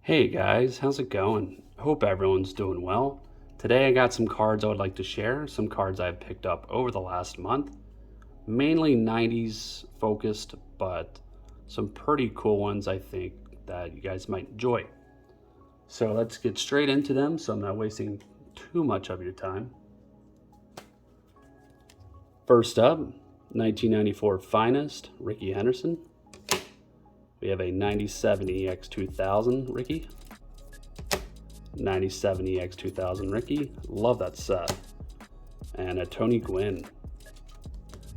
Hey guys, how's it going? Hope everyone's doing well. Today I got some cards I would like to share, some cards I've picked up over the last month. Mainly 90s focused, but some pretty cool ones I think that you guys might enjoy. So let's get straight into them so I'm not wasting too much of your time. First up, 1994 Finest, Rickey Henderson. We have a 97 EX2000 Rickey. 97 EX2000 Rickey. Love that set. And a Tony Gwynn.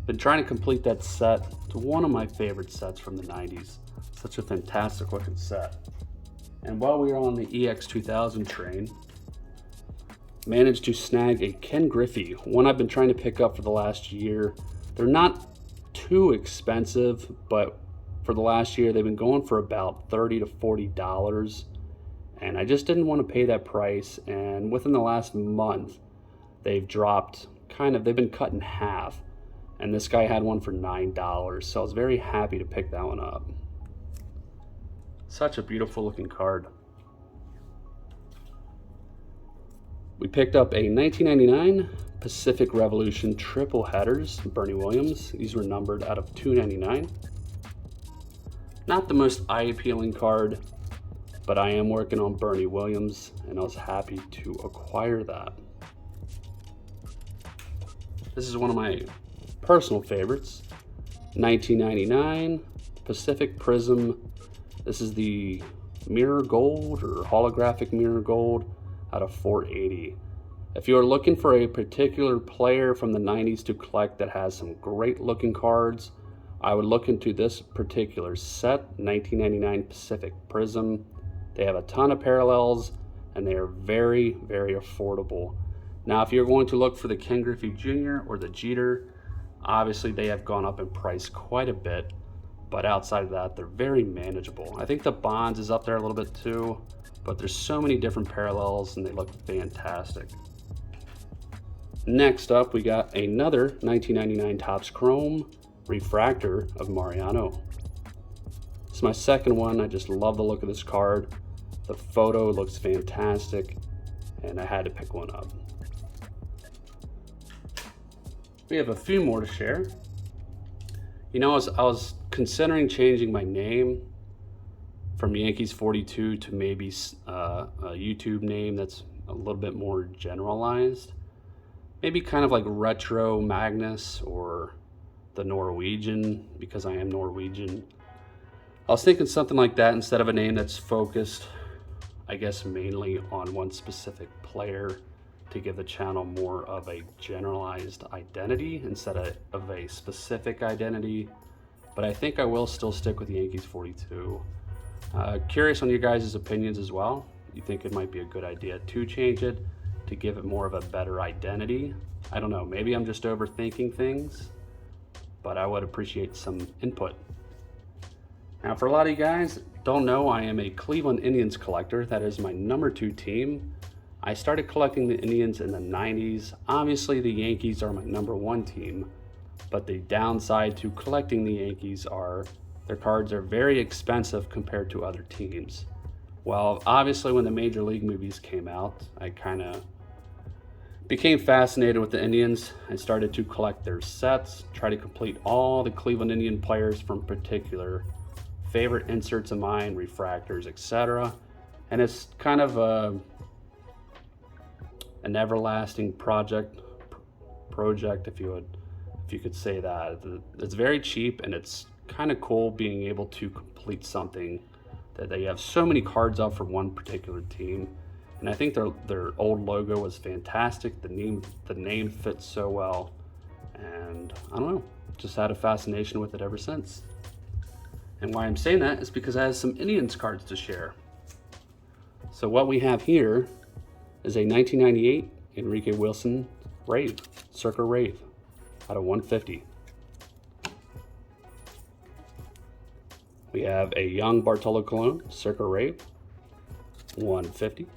Been trying to complete that set. It's one of my favorite sets from the 90s. Such a fantastic looking set. And while we were on the EX2000 train, managed to snag a Ken Griffey, one I've been trying to pick up for the last year. They're not too expensive, but for the last year they've been going for about $30 to $40, and I just didn't want to pay that price. And within the last month they've dropped they've been cut in half, and this guy had one for $9, so I was very happy to pick that one up. Such a beautiful looking card. We picked up a 1999 Pacific Revolution triple headers, Bernie Williams. These were numbered out of 299. Not the most eye-appealing card, but I am working on Bernie Williams, and I was happy to acquire that. This is one of my personal favorites, 1999 Pacific Prism. This is the mirror gold or holographic mirror gold out of 480. If you're looking for a particular player from the 90s to collect that has some great looking cards, I would look into this particular set, 1999 Pacific Prism. They have a ton of parallels, and they are very, very affordable. Now, if you're going to look for the Ken Griffey Jr. or the Jeter, obviously they have gone up in price quite a bit, but outside of that, they're very manageable. I think the Bonds is up there a little bit too, but there's so many different parallels, and they look fantastic. Next up, we got another 1999 Topps Chrome refractor of Mariano. It's my second one. I just love the look of this card. The photo looks fantastic, and I had to pick one up. We have a few more to share. You know, I was considering changing my name from Yankees 42 to maybe a YouTube name that's a little bit more generalized. Maybe kind of like Retro Magnus or the Norwegian, because I am Norwegian. I was thinking something like that instead of a name that's focused, I guess, mainly on one specific player, to give the channel more of a generalized identity instead of a specific identity. But I think I will still stick with Yankees 42. Curious on your guys' opinions as well. You think it might be a good idea to change it to give it more of a better identity? I don't know, maybe I'm just overthinking things, but I would appreciate some input. Now, for a lot of you guys don't know, I am a Cleveland Indians collector. That is my number 2 team. I started collecting the Indians in the 90s. Obviously, the Yankees are my number 1 team, but the downside to collecting the Yankees are their cards are very expensive compared to other teams. Well, obviously, when the Major League movies came out, I kind of became fascinated with the Indians. I started to collect their sets, try to complete all the Cleveland Indian players from particular favorite inserts of mine, refractors, etc. And it's kind of an everlasting project, if you could say that. It's very cheap, and it's kind of cool being able to complete something that they have so many cards of for one particular team. And I think their old logo was fantastic. The name fits so well, and I don't know, just had a fascination with it ever since. And why I'm saying that is because I have some Indians cards to share. So what we have here is a 1998 Enrique Wilson Rave, Circa Rave, out of 150. We have a young Bartolo Colon, Circa Rave, 150.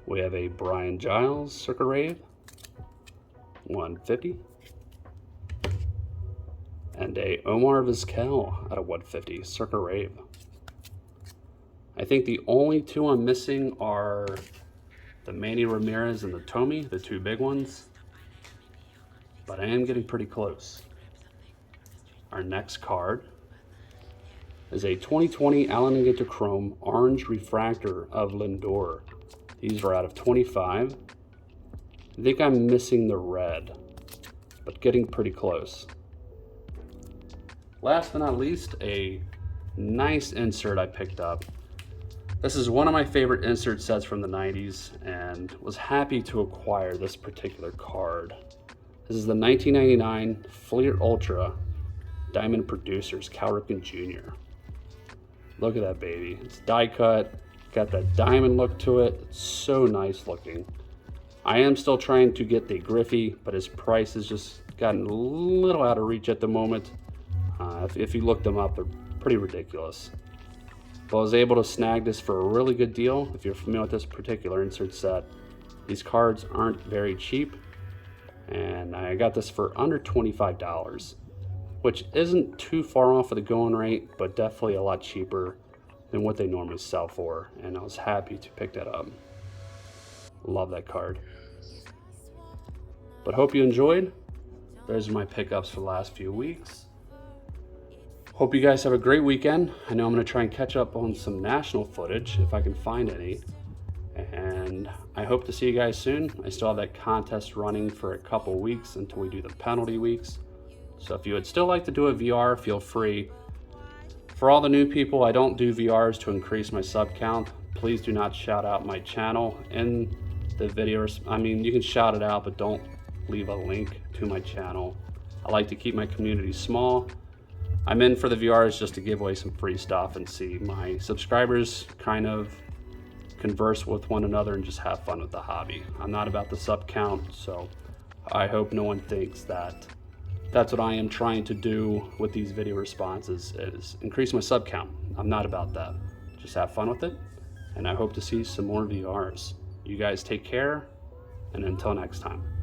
We have a Brian Giles Circa Rave, 150. And a Omar Vizquel at a 150, Circa Rave. I think the only two I'm missing are the Manny Ramirez and the Tommy, the two big ones. But I am getting pretty close. Our next card is a 2020 Allen & Ginter Chrome Orange Refractor of Lindor. These are out of 25. I think I'm missing the red, but getting pretty close. Last but not least, a nice insert I picked up. This is one of my favorite insert sets from the 90s and was happy to acquire this particular card. This is the 1999 Fleer Ultra Diamond Producers Cal Ripken Jr. Look at that baby. It's die cut, got that diamond look to it. It's so nice looking. I am still trying to get the Griffey, but his price has just gotten a little out of reach at the moment. If you look them up, they're pretty ridiculous. But I was able to snag this for a really good deal. If you're familiar with this particular insert set, these cards aren't very cheap. And I got this for under $25, which isn't too far off of the going rate, but definitely a lot cheaper than what they normally sell for. And I was happy to pick that up. Love that card. But hope you enjoyed. Those are my pickups for the last few weeks. Hope you guys have a great weekend. I know I'm going to try and catch up on some national footage if I can find any. And I hope to see you guys soon. I still have that contest running for a couple weeks until we do the penalty weeks. So if you would still like to do a VR, feel free. For all the new people, I don't do VRs to increase my sub count. Please do not shout out my channel in the videos. I mean, you can shout it out, but don't leave a link to my channel. I like to keep my community small. I'm in for the VRs just to give away some free stuff and see my subscribers kind of converse with one another and just have fun with the hobby. I'm not about the sub count, so I hope no one thinks that that's what I am trying to do with these video responses, is increase my sub count. I'm not about that. Just have fun with it, and I hope to see some more VRs. You guys take care, and until next time.